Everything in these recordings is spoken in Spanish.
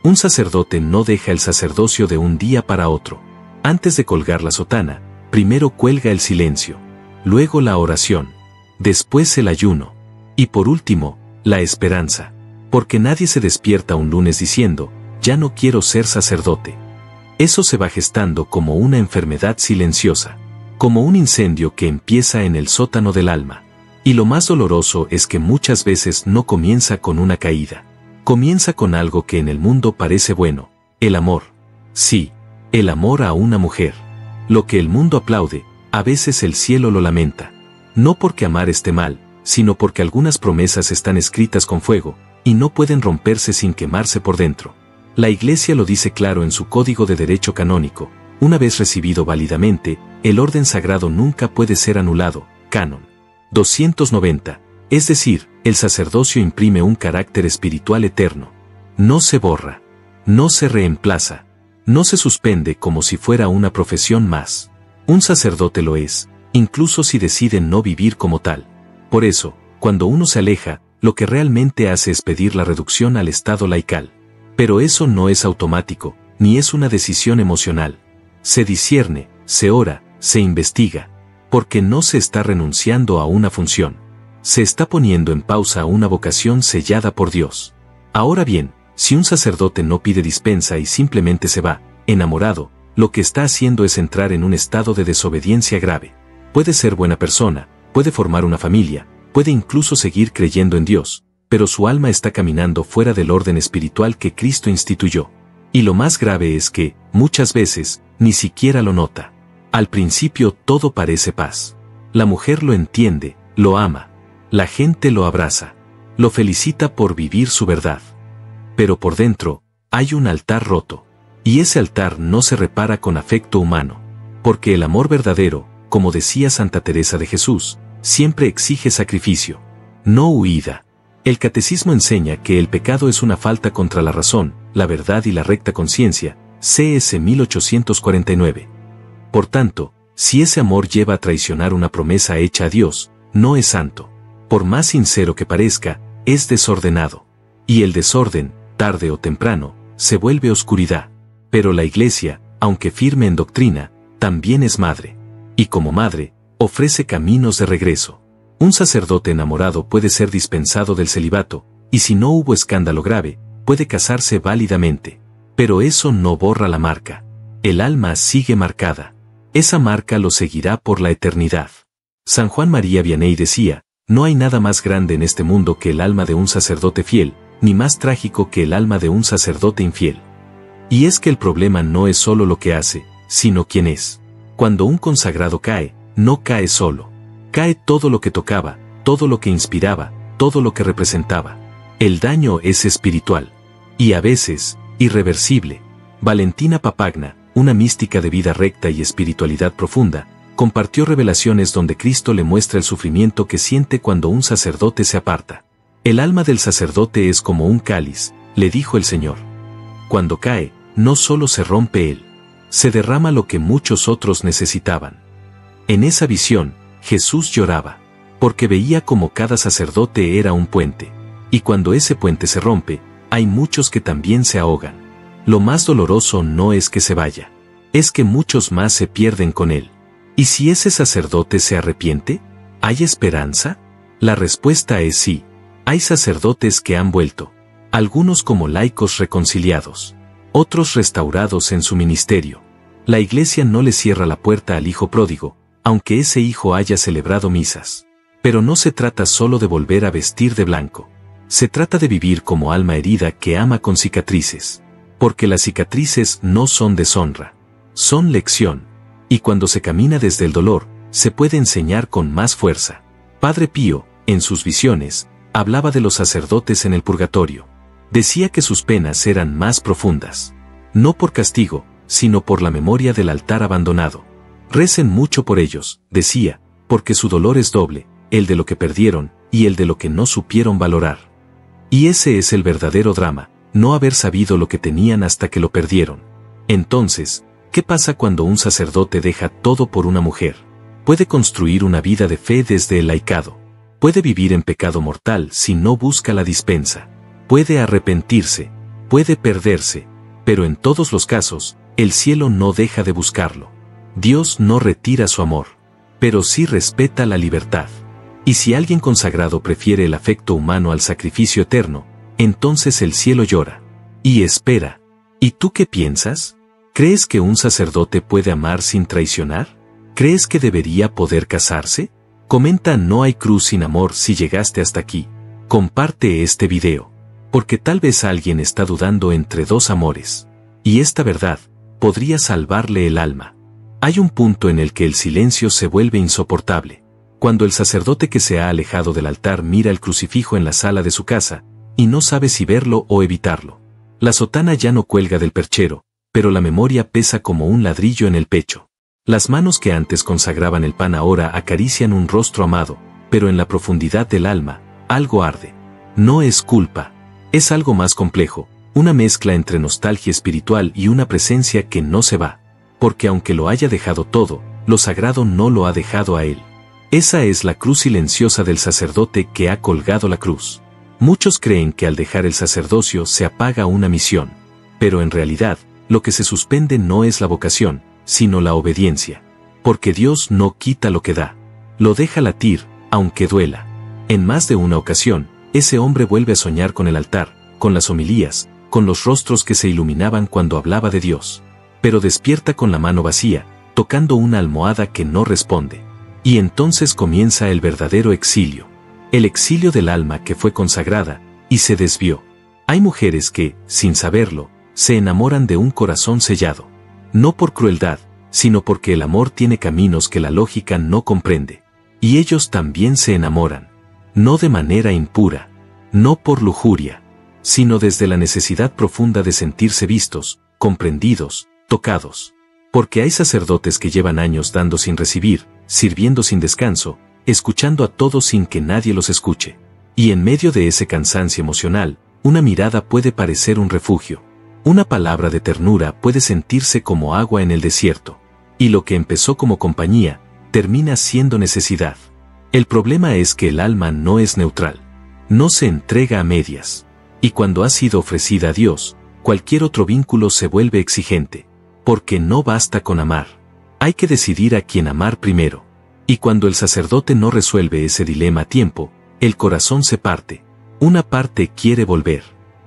Un sacerdote no deja el sacerdocio de un día para otro. Antes de colgar la sotana, primero cuelga el silencio, luego la oración, después el ayuno, y por último, la esperanza. Porque nadie se despierta un lunes diciendo, ya no quiero ser sacerdote. Eso se va gestando como una enfermedad silenciosa, como un incendio que empieza en el sótano del alma. Y lo más doloroso es que muchas veces no comienza con una caída. Comienza con algo que en el mundo parece bueno, el amor. Sí, el amor a una mujer. Lo que el mundo aplaude, a veces el cielo lo lamenta. No porque amar esté mal, sino porque algunas promesas están escritas con fuego, y no pueden romperse sin quemarse por dentro. La Iglesia lo dice claro en su Código de Derecho Canónico: una vez recibido válidamente, el orden sagrado nunca puede ser anulado. Canon 290. Es decir, el sacerdocio imprime un carácter espiritual eterno. No se borra, no se reemplaza, no se suspende como si fuera una profesión más. Un sacerdote lo es, incluso si decide no vivir como tal. Por eso, cuando uno se aleja, lo que realmente hace es pedir la reducción al estado laical. Pero eso no es automático, ni es una decisión emocional. Se discierne, se ora, se investiga, porque no se está renunciando a una función. Se está poniendo en pausa una vocación sellada por Dios. Ahora bien, si un sacerdote no pide dispensa y simplemente se va, enamorado, lo que está haciendo es entrar en un estado de desobediencia grave. Puede ser buena persona, puede formar una familia, puede incluso seguir creyendo en Dios, pero su alma está caminando fuera del orden espiritual que Cristo instituyó. Y lo más grave es que, muchas veces, ni siquiera lo nota. Al principio todo parece paz. La mujer lo entiende, lo ama. La gente lo abraza. Lo felicita por vivir su verdad. Pero por dentro, hay un altar roto. Y ese altar no se repara con afecto humano. Porque el amor verdadero, como decía Santa Teresa de Jesús, siempre exige sacrificio, no huida. El catecismo enseña que el pecado es una falta contra la razón, la verdad y la recta conciencia, CS 1849. Por tanto, si ese amor lleva a traicionar una promesa hecha a Dios, no es santo. Por más sincero que parezca, es desordenado. Y el desorden, tarde o temprano, se vuelve oscuridad. Pero la Iglesia, aunque firme en doctrina, también es madre. Y como madre, ofrece caminos de regreso. Un sacerdote enamorado puede ser dispensado del celibato, y si no hubo escándalo grave, puede casarse válidamente. Pero eso no borra la marca. El alma sigue marcada. Esa marca lo seguirá por la eternidad. San Juan María Vianney decía: no hay nada más grande en este mundo que el alma de un sacerdote fiel, ni más trágico que el alma de un sacerdote infiel. Y es que el problema no es solo lo que hace, sino quién es. Cuando un consagrado cae, no cae solo. Cae todo lo que tocaba, todo lo que inspiraba, todo lo que representaba. El daño es espiritual. Y a veces, irreversible. Valentina Papagna, una mística de vida recta y espiritualidad profunda, compartió revelaciones donde Cristo le muestra el sufrimiento que siente cuando un sacerdote se aparta. El alma del sacerdote es como un cáliz, le dijo el Señor. Cuando cae, no solo se rompe él, se derrama lo que muchos otros necesitaban. En esa visión, Jesús lloraba, porque veía como cada sacerdote era un puente, y cuando ese puente se rompe, hay muchos que también se ahogan. Lo más doloroso no es que se vaya, es que muchos más se pierden con él. ¿Y si ese sacerdote se arrepiente? ¿Hay esperanza? La respuesta es sí. Hay sacerdotes que han vuelto, algunos como laicos reconciliados, otros restaurados en su ministerio. La Iglesia no le cierra la puerta al hijo pródigo, aunque ese hijo haya celebrado misas. Pero no se trata solo de volver a vestir de blanco. Se trata de vivir como alma herida que ama con cicatrices. Porque las cicatrices no son deshonra, son lección. Y cuando se camina desde el dolor, se puede enseñar con más fuerza. Padre Pío, en sus visiones, hablaba de los sacerdotes en el purgatorio. Decía que sus penas eran más profundas. No por castigo, sino por la memoria del altar abandonado. Recen mucho por ellos, decía, porque su dolor es doble, el de lo que perdieron, y el de lo que no supieron valorar. Y ese es el verdadero drama, no haber sabido lo que tenían hasta que lo perdieron. Entonces, ¿qué pasa cuando un sacerdote deja todo por una mujer? Puede construir una vida de fe desde el laicado. Puede vivir en pecado mortal si no busca la dispensa. Puede arrepentirse, Puede perderse, pero en todos los casos, el cielo no deja de buscarlo. Dios no retira su amor, pero sí respeta la libertad. Y si alguien consagrado prefiere el afecto humano al sacrificio eterno, entonces el cielo llora y espera. ¿Y tú qué piensas? ¿Crees que un sacerdote puede amar sin traicionar? ¿Crees que debería poder casarse? Comenta "No hay cruz sin amor" si llegaste hasta aquí. Comparte este video, porque tal vez alguien está dudando entre dos amores. Y esta verdad podría salvarle el alma. Hay un punto en el que el silencio se vuelve insoportable. Cuando el sacerdote que se ha alejado del altar mira el crucifijo en la sala de su casa, y no sabe si verlo o evitarlo. La sotana ya no cuelga del perchero, pero la memoria pesa como un ladrillo en el pecho. Las manos que antes consagraban el pan ahora acarician un rostro amado, pero en la profundidad del alma, algo arde. No es culpa. Es algo más complejo, una mezcla entre nostalgia espiritual y una presencia que no se va. Porque aunque lo haya dejado todo, lo sagrado no lo ha dejado a él. Esa es la cruz silenciosa del sacerdote que ha colgado la cruz. Muchos creen que al dejar el sacerdocio se apaga una misión. Pero en realidad, lo que se suspende no es la vocación, sino la obediencia. Porque Dios no quita lo que da. Lo deja latir, aunque duela. En más de una ocasión, ese hombre vuelve a soñar con el altar, con las homilías, con los rostros que se iluminaban cuando hablaba de Dios. Pero despierta con la mano vacía, tocando una almohada que no responde. Y entonces comienza el verdadero exilio. El exilio del alma que fue consagrada, y se desvió. Hay mujeres que, sin saberlo, se enamoran de un corazón sellado. No por crueldad, sino porque el amor tiene caminos que la lógica no comprende. Y ellos también se enamoran. No de manera impura, no por lujuria, sino desde la necesidad profunda de sentirse vistos, comprendidos, tocados. Porque hay sacerdotes que llevan años dando sin recibir, sirviendo sin descanso, escuchando a todos sin que nadie los escuche. Y en medio de ese cansancio emocional, una mirada puede parecer un refugio. Una palabra de ternura puede sentirse como agua en el desierto. Y lo que empezó como compañía, termina siendo necesidad. El problema es que el alma no es neutral. No se entrega a medias. Y cuando ha sido ofrecida a Dios, cualquier otro vínculo se vuelve exigente. Porque no basta con amar. Hay que decidir a quién amar primero. Y cuando el sacerdote no resuelve ese dilema a tiempo, el corazón se parte. Una parte quiere volver.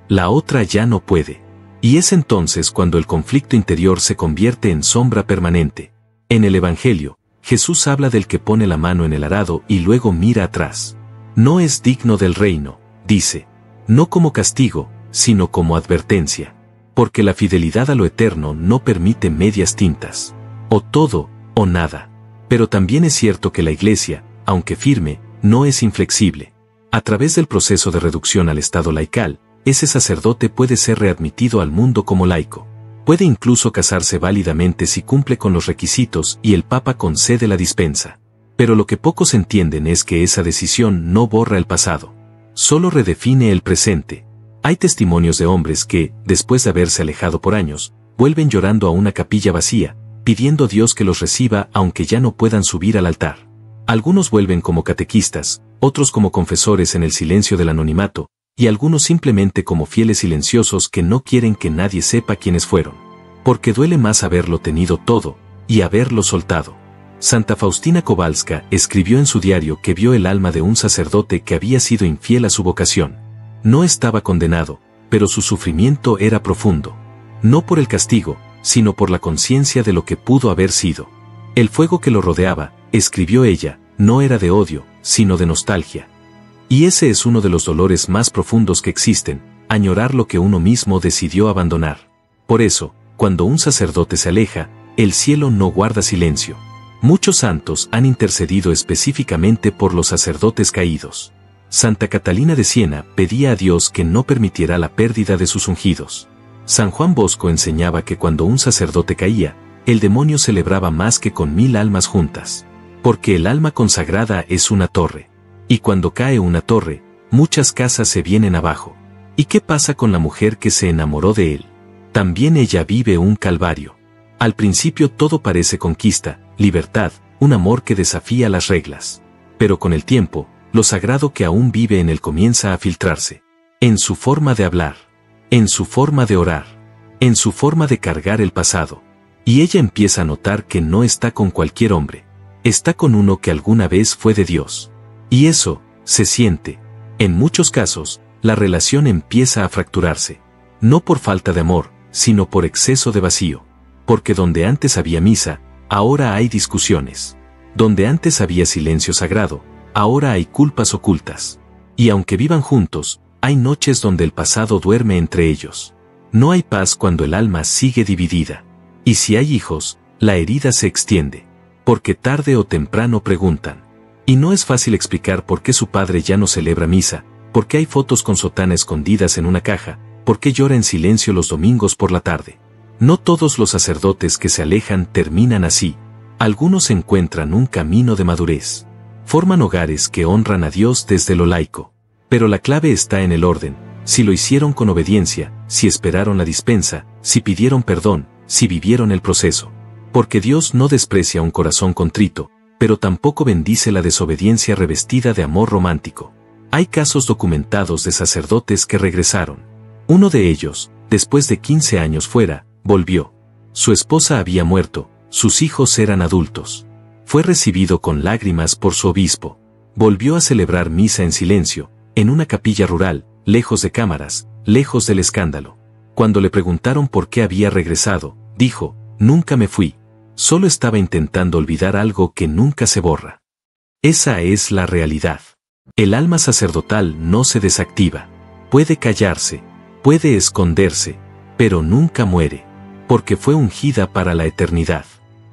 La otra ya no puede. Y es entonces cuando el conflicto interior se convierte en sombra permanente. En el Evangelio, Jesús habla del que pone la mano en el arado y luego mira atrás. No es digno del reino, dice. No como castigo, sino como advertencia. Porque la fidelidad a lo eterno no permite medias tintas. O todo, o nada. Pero también es cierto que la Iglesia, aunque firme, no es inflexible. A través del proceso de reducción al estado laical, ese sacerdote puede ser readmitido al mundo como laico. Puede incluso casarse válidamente si cumple con los requisitos y el Papa concede la dispensa. Pero lo que pocos entienden es que esa decisión no borra el pasado. Solo redefine el presente. Hay testimonios de hombres que, después de haberse alejado por años, vuelven llorando a una capilla vacía, pidiendo a Dios que los reciba aunque ya no puedan subir al altar. Algunos vuelven como catequistas, otros como confesores en el silencio del anonimato, y algunos simplemente como fieles silenciosos que no quieren que nadie sepa quiénes fueron. Porque duele más haberlo tenido todo, y haberlo soltado. Santa Faustina Kowalska escribió en su diario que vio el alma de un sacerdote que había sido infiel a su vocación. No estaba condenado, pero su sufrimiento era profundo. No por el castigo, sino por la conciencia de lo que pudo haber sido. El fuego que lo rodeaba, escribió ella, no era de odio, sino de nostalgia. Y ese es uno de los dolores más profundos que existen, añorar lo que uno mismo decidió abandonar. Por eso, cuando un sacerdote se aleja, el cielo no guarda silencio. Muchos santos han intercedido específicamente por los sacerdotes caídos. Santa Catalina de Siena pedía a Dios que no permitiera la pérdida de sus ungidos. San Juan Bosco enseñaba que cuando un sacerdote caía, el demonio celebraba más que con 1000 almas juntas. Porque el alma consagrada es una torre. Y cuando cae una torre, muchas casas se vienen abajo. ¿Y qué pasa con la mujer que se enamoró de él? También ella vive un calvario. Al principio todo parece conquista, libertad, un amor que desafía las reglas. Pero con el tiempo, lo sagrado que aún vive en él comienza a filtrarse. En su forma de hablar. en su forma de orar, en su forma de cargar el pasado. Y ella empieza a notar que no está con cualquier hombre, está con uno que alguna vez fue de Dios. Y eso, se siente. En muchos casos, la relación empieza a fracturarse, no por falta de amor, sino por exceso de vacío. Porque donde antes había misa, ahora hay discusiones. Donde antes había silencio sagrado, ahora hay culpas ocultas. Y aunque vivan juntos, hay noches donde el pasado duerme entre ellos. No hay paz cuando el alma sigue dividida. Y si hay hijos, la herida se extiende. Porque tarde o temprano preguntan. Y no es fácil explicar por qué su padre ya no celebra misa, por qué hay fotos con sotana escondidas en una caja, por qué llora en silencio los domingos por la tarde. No todos los sacerdotes que se alejan terminan así. Algunos encuentran un camino de madurez. Forman hogares que honran a Dios desde lo laico. Pero la clave está en el orden, si lo hicieron con obediencia, si esperaron la dispensa, si pidieron perdón, si vivieron el proceso. Porque Dios no desprecia un corazón contrito, pero tampoco bendice la desobediencia revestida de amor romántico. Hay casos documentados de sacerdotes que regresaron. Uno de ellos, después de 15 años fuera, volvió. Su esposa había muerto, sus hijos eran adultos. Fue recibido con lágrimas por su obispo. Volvió a celebrar misa en silencio, en una capilla rural, lejos de cámaras, lejos del escándalo. Cuando le preguntaron por qué había regresado, dijo, nunca me fui. Solo estaba intentando olvidar algo que nunca se borra. Esa es la realidad. El alma sacerdotal no se desactiva. Puede callarse, puede esconderse, pero nunca muere, porque fue ungida para la eternidad.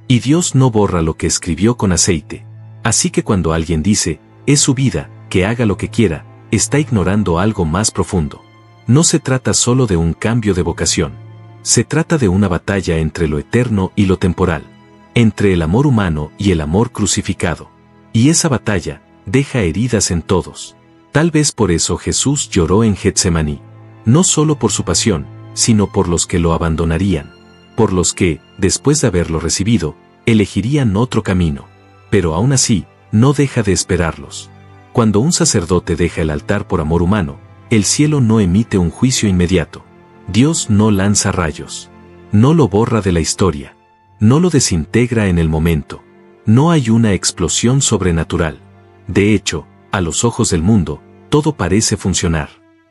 Y Dios no borra lo que escribió con aceite. Así que cuando alguien dice, es su vida, que haga lo que quiera, está ignorando algo más profundo. No se trata solo de un cambio de vocación. Se trata de una batalla entre lo eterno y lo temporal, entre el amor humano y el amor crucificado. Y esa batalla deja heridas en todos. Tal vez por eso Jesús lloró en Getsemaní. No solo por su pasión, sino por los que lo abandonarían. Por los que, después de haberlo recibido, elegirían otro camino. Pero aún así, no deja de esperarlos. Cuando un sacerdote deja el altar por amor humano, el cielo no emite un juicio inmediato. Dios no lanza rayos. No lo borra de la historia. No lo desintegra en el momento. No hay una explosión sobrenatural. De hecho, a los ojos del mundo, todo parece funcionar.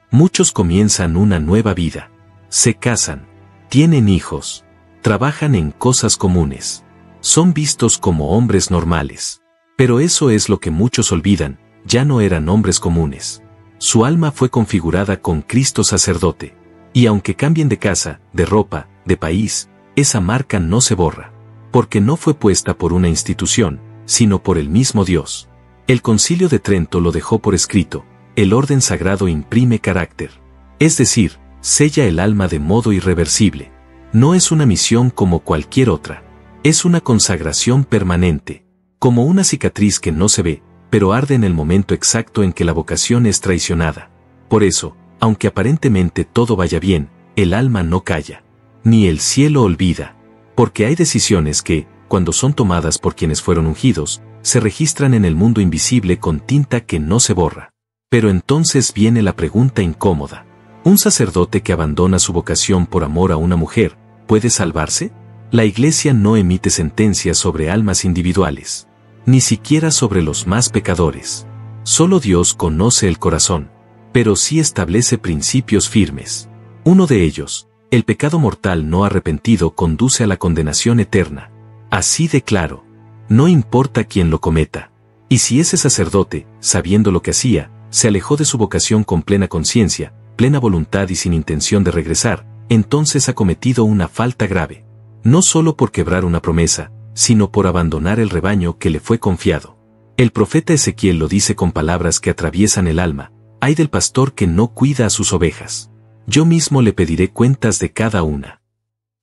Muchos comienzan una nueva vida. Se casan. Tienen hijos. Trabajan en cosas comunes. Son vistos como hombres normales. Pero eso es lo que muchos olvidan, ya no eran hombres comunes. Su alma fue configurada con Cristo sacerdote. Y aunque cambien de casa, de ropa, de país, esa marca no se borra. Porque no fue puesta por una institución, sino por el mismo Dios. El Concilio de Trento lo dejó por escrito, el orden sagrado imprime carácter. Es decir, sella el alma de modo irreversible. No es una misión como cualquier otra. Es una consagración permanente. Como una cicatriz que no se ve, pero arde en el momento exacto en que la vocación es traicionada. Por eso, aunque aparentemente todo vaya bien, el alma no calla. Ni el cielo olvida. Porque hay decisiones que, cuando son tomadas por quienes fueron ungidos, se registran en el mundo invisible con tinta que no se borra. Pero entonces viene la pregunta incómoda. ¿Un sacerdote que abandona su vocación por amor a una mujer, puede salvarse? La Iglesia no emite sentencias sobre almas individuales. Ni siquiera sobre los más pecadores. Solo Dios conoce el corazón. Pero sí establece principios firmes. Uno de ellos, el pecado mortal no arrepentido conduce a la condenación eterna. Así de claro. No importa quién lo cometa. Y si ese sacerdote, sabiendo lo que hacía, se alejó de su vocación con plena conciencia, plena voluntad y sin intención de regresar, entonces ha cometido una falta grave. No solo por quebrar una promesa, sino por abandonar el rebaño que le fue confiado. El profeta Ezequiel lo dice con palabras que atraviesan el alma: ay del pastor que no cuida a sus ovejas. Yo mismo le pediré cuentas de cada una.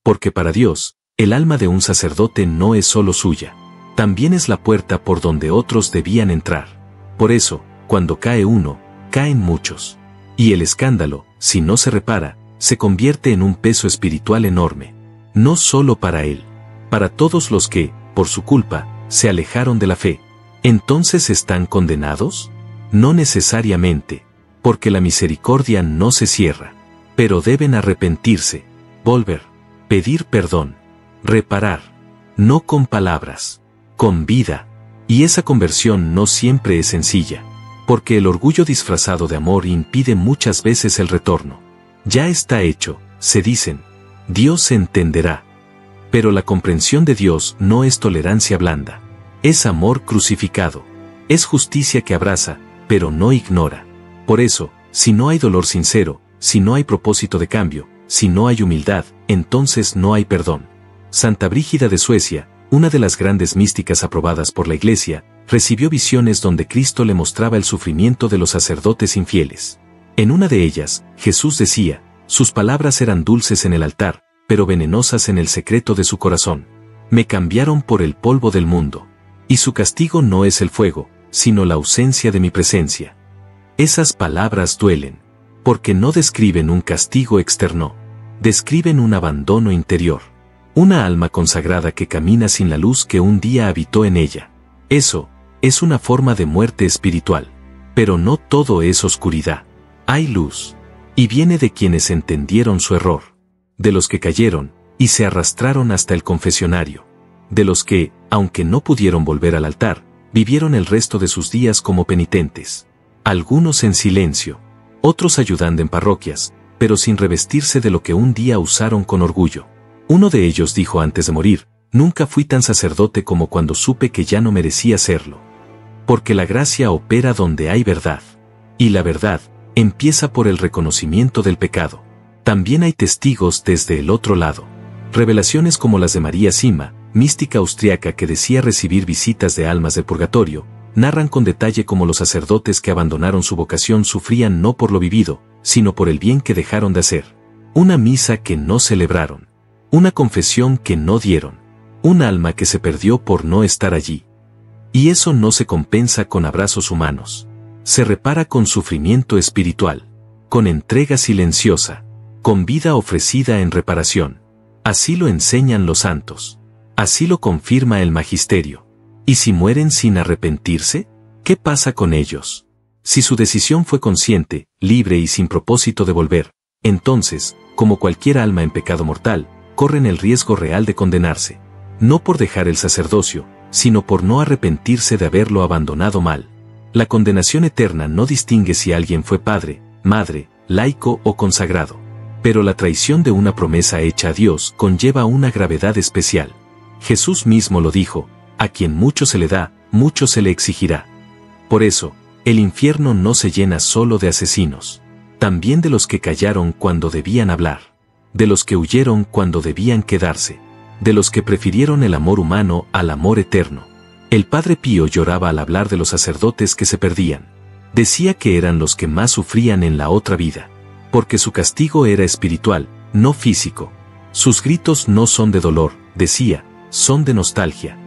Porque para Dios, el alma de un sacerdote no es solo suya. También es la puerta por donde otros debían entrar. Por eso, cuando cae uno, caen muchos. Y el escándalo, si no se repara, se convierte en un peso espiritual enorme. No solo para él, para todos los que, por su culpa, se alejaron de la fe. ¿Entonces están condenados? No necesariamente, porque la misericordia no se cierra. Pero deben arrepentirse, volver, pedir perdón, reparar, no con palabras, con vida. Y esa conversión no siempre es sencilla, porque el orgullo disfrazado de amor impide muchas veces el retorno. Ya está hecho, se dicen, Dios se entenderá. Pero la comprensión de Dios no es tolerancia blanda, es amor crucificado, es justicia que abraza, pero no ignora. Por eso, si no hay dolor sincero, si no hay propósito de cambio, si no hay humildad, entonces no hay perdón. Santa Brígida de Suecia, una de las grandes místicas aprobadas por la Iglesia, recibió visiones donde Cristo le mostraba el sufrimiento de los sacerdotes infieles. En una de ellas, Jesús decía, sus palabras eran dulces en el altar, pero venenosas en el secreto de su corazón. Me cambiaron por el polvo del mundo. Y su castigo no es el fuego, sino la ausencia de mi presencia. Esas palabras duelen, porque no describen un castigo externo, describen un abandono interior. Una alma consagrada que camina sin la luz que un día habitó en ella. Eso es una forma de muerte espiritual. Pero no todo es oscuridad. Hay luz. Y viene de quienes entendieron su error. De los que cayeron y se arrastraron hasta el confesionario. De los que, aunque no pudieron volver al altar, vivieron el resto de sus días como penitentes. Algunos en silencio, otros ayudando en parroquias, pero sin revestirse de lo que un día usaron con orgullo. Uno de ellos dijo antes de morir, nunca fui tan sacerdote como cuando supe que ya no merecía serlo. Porque la gracia opera donde hay verdad. Y la verdad empieza por el reconocimiento del pecado. También hay testigos desde el otro lado. Revelaciones como las de María Sima, mística austriaca que decía recibir visitas de almas del purgatorio, narran con detalle cómo los sacerdotes que abandonaron su vocación sufrían no por lo vivido, sino por el bien que dejaron de hacer. Una misa que no celebraron. Una confesión que no dieron. Un alma que se perdió por no estar allí. Y eso no se compensa con abrazos humanos. Se repara con sufrimiento espiritual. Con entrega silenciosa. Con vida ofrecida en reparación. Así lo enseñan los santos. Así lo confirma el magisterio. ¿Y si mueren sin arrepentirse? ¿Qué pasa con ellos? Si su decisión fue consciente, libre y sin propósito de volver, entonces, como cualquier alma en pecado mortal, corren el riesgo real de condenarse. No por dejar el sacerdocio, sino por no arrepentirse de haberlo abandonado mal. La condenación eterna no distingue si alguien fue padre, madre, laico o consagrado. Pero la traición de una promesa hecha a Dios conlleva una gravedad especial. Jesús mismo lo dijo, a quien mucho se le da, mucho se le exigirá. Por eso, el infierno no se llena solo de asesinos, también de los que callaron cuando debían hablar, de los que huyeron cuando debían quedarse, de los que prefirieron el amor humano al amor eterno. El Padre Pío lloraba al hablar de los sacerdotes que se perdían. Decía que eran los que más sufrían en la otra vida. Porque su castigo era espiritual, no físico. Sus gritos no son de dolor, decía, son de nostalgia.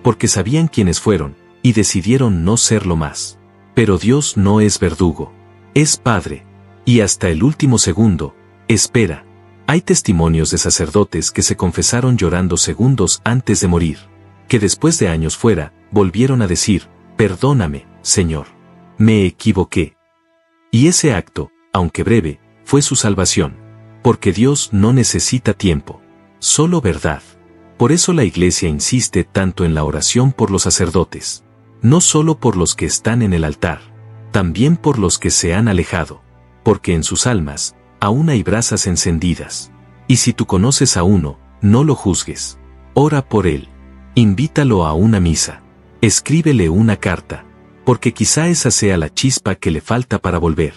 Porque sabían quiénes fueron, y decidieron no serlo más. Pero Dios no es verdugo, es Padre. Y hasta el último segundo, espera. Hay testimonios de sacerdotes que se confesaron llorando segundos antes de morir. Que después de años fuera, volvieron a decir, perdóname, Señor. Me equivoqué. Y ese acto, aunque breve, fue su salvación. Porque Dios no necesita tiempo, solo verdad. Por eso la Iglesia insiste tanto en la oración por los sacerdotes. No solo por los que están en el altar, también por los que se han alejado. Porque en sus almas, aún hay brasas encendidas. Y si tú conoces a uno, no lo juzgues. Ora por él. Invítalo a una misa. Escríbele una carta. Porque quizá esa sea la chispa que le falta para volver.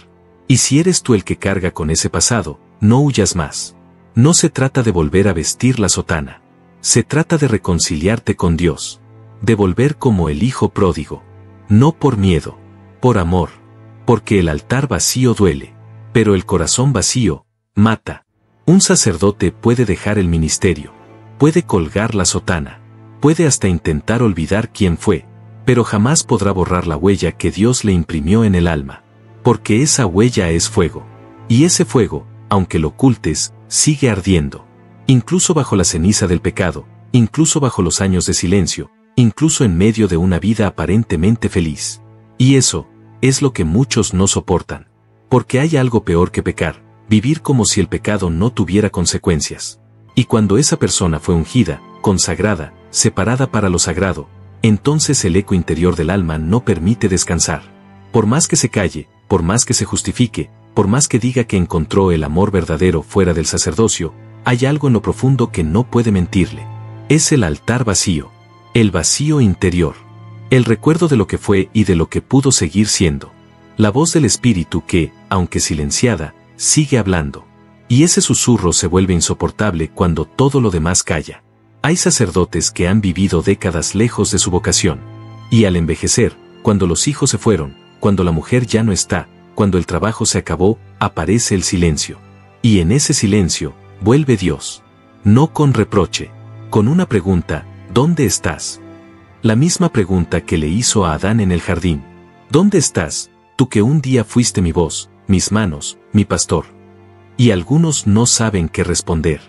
Y si eres tú el que carga con ese pasado, no huyas más. No se trata de volver a vestir la sotana. Se trata de reconciliarte con Dios. De volver como el hijo pródigo. No por miedo, por amor. Porque el altar vacío duele. Pero el corazón vacío, mata. Un sacerdote puede dejar el ministerio. Puede colgar la sotana. Puede hasta intentar olvidar quién fue. Pero jamás podrá borrar la huella que Dios le imprimió en el alma. Porque esa huella es fuego. Y ese fuego, aunque lo ocultes, sigue ardiendo. Incluso bajo la ceniza del pecado, incluso bajo los años de silencio, incluso en medio de una vida aparentemente feliz. Y eso, es lo que muchos no soportan. Porque hay algo peor que pecar, vivir como si el pecado no tuviera consecuencias. Y cuando esa persona fue ungida, consagrada, separada para lo sagrado, entonces el eco interior del alma no permite descansar. Por más que se calle, por más que se justifique, por más que diga que encontró el amor verdadero fuera del sacerdocio, hay algo en lo profundo que no puede mentirle. Es el altar vacío, el vacío interior, el recuerdo de lo que fue y de lo que pudo seguir siendo. La voz del espíritu que, aunque silenciada, sigue hablando. Y ese susurro se vuelve insoportable cuando todo lo demás calla. Hay sacerdotes que han vivido décadas lejos de su vocación. Y al envejecer, cuando los hijos se fueron, cuando la mujer ya no está, cuando el trabajo se acabó, aparece el silencio. Y en ese silencio, vuelve Dios. No con reproche, con una pregunta: ¿dónde estás? La misma pregunta que le hizo a Adán en el jardín. ¿Dónde estás, tú que un día fuiste mi voz, mis manos, mi pastor? Y algunos no saben qué responder,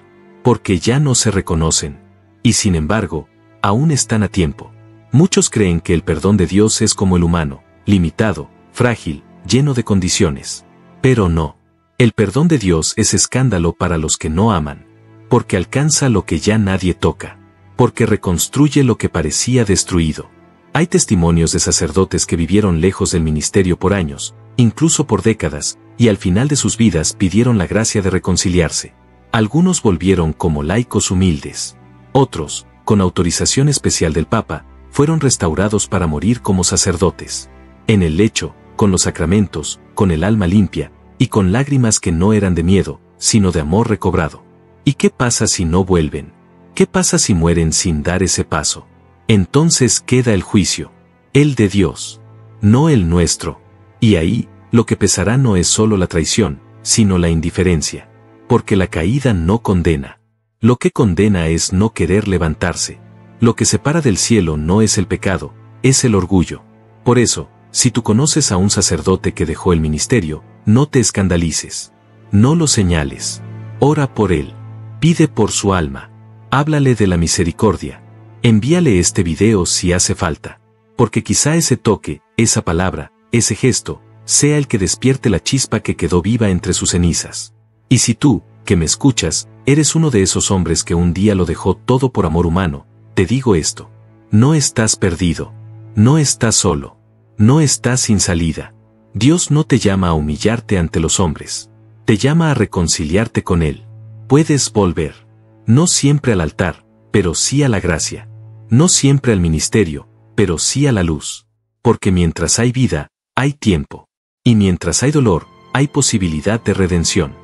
porque ya no se reconocen. Y sin embargo, aún están a tiempo. Muchos creen que el perdón de Dios es como el humano, limitado, frágil, lleno de condiciones. Pero no. El perdón de Dios es escándalo para los que no aman, porque alcanza lo que ya nadie toca, porque reconstruye lo que parecía destruido. Hay testimonios de sacerdotes que vivieron lejos del ministerio por años, incluso por décadas, y al final de sus vidas pidieron la gracia de reconciliarse. Algunos volvieron como laicos humildes. Otros, con autorización especial del Papa, fueron restaurados para morir como sacerdotes. En el lecho, con los sacramentos, con el alma limpia, y con lágrimas que no eran de miedo, sino de amor recobrado. ¿Y qué pasa si no vuelven? ¿Qué pasa si mueren sin dar ese paso? Entonces queda el juicio, el de Dios, no el nuestro. Y ahí, lo que pesará no es solo la traición, sino la indiferencia. Porque la caída no condena. Lo que condena es no querer levantarse. Lo que separa del cielo no es el pecado, es el orgullo. Por eso, si tú conoces a un sacerdote que dejó el ministerio, no te escandalices. No lo señales. Ora por él. Pide por su alma. Háblale de la misericordia. Envíale este video si hace falta. Porque quizá ese toque, esa palabra, ese gesto, sea el que despierte la chispa que quedó viva entre sus cenizas. Y si tú, que me escuchas, eres uno de esos hombres que un día lo dejó todo por amor humano, te digo esto: no estás perdido, no estás solo, no estás sin salida. Dios no te llama a humillarte ante los hombres, te llama a reconciliarte con Él. Puedes volver, no siempre al altar, pero sí a la gracia, no siempre al ministerio, pero sí a la luz, porque mientras hay vida, hay tiempo, y mientras hay dolor, hay posibilidad de redención.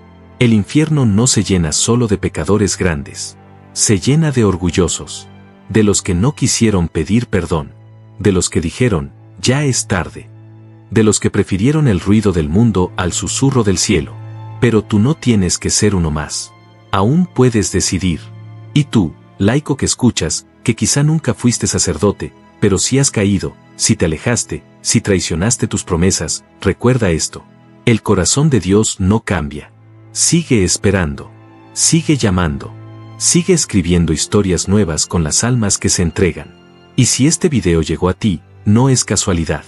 El infierno no se llena solo de pecadores grandes, se llena de orgullosos, de los que no quisieron pedir perdón, de los que dijeron: ya es tarde, de los que prefirieron el ruido del mundo al susurro del cielo. Pero tú no tienes que ser uno más, aún puedes decidir. Y tú, laico que escuchas, que quizá nunca fuiste sacerdote, pero si has caído, si te alejaste, si traicionaste tus promesas, recuerda esto: el corazón de Dios no cambia. Sigue esperando, sigue llamando, sigue escribiendo historias nuevas con las almas que se entregan. Y si este video llegó a ti, no es casualidad.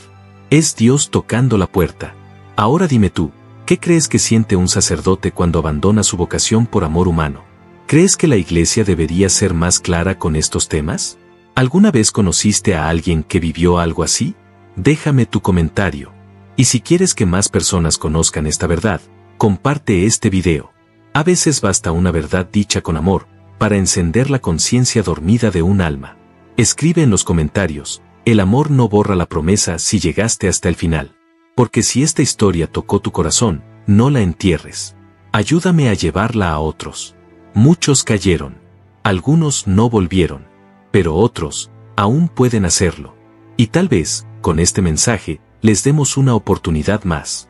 Es Dios tocando la puerta. Ahora dime tú, ¿qué crees que siente un sacerdote cuando abandona su vocación por amor humano? ¿Crees que la iglesia debería ser más clara con estos temas? ¿Alguna vez conociste a alguien que vivió algo así? Déjame tu comentario. Y si quieres que más personas conozcan esta verdad, comparte este video. A veces basta una verdad dicha con amor, para encender la conciencia dormida de un alma. Escribe en los comentarios: el amor no borra la promesa si llegaste hasta el final. Porque si esta historia tocó tu corazón, no la entierres. Ayúdame a llevarla a otros. Muchos cayeron. Algunos no volvieron. Pero otros, aún pueden hacerlo. Y tal vez, con este mensaje, les demos una oportunidad más.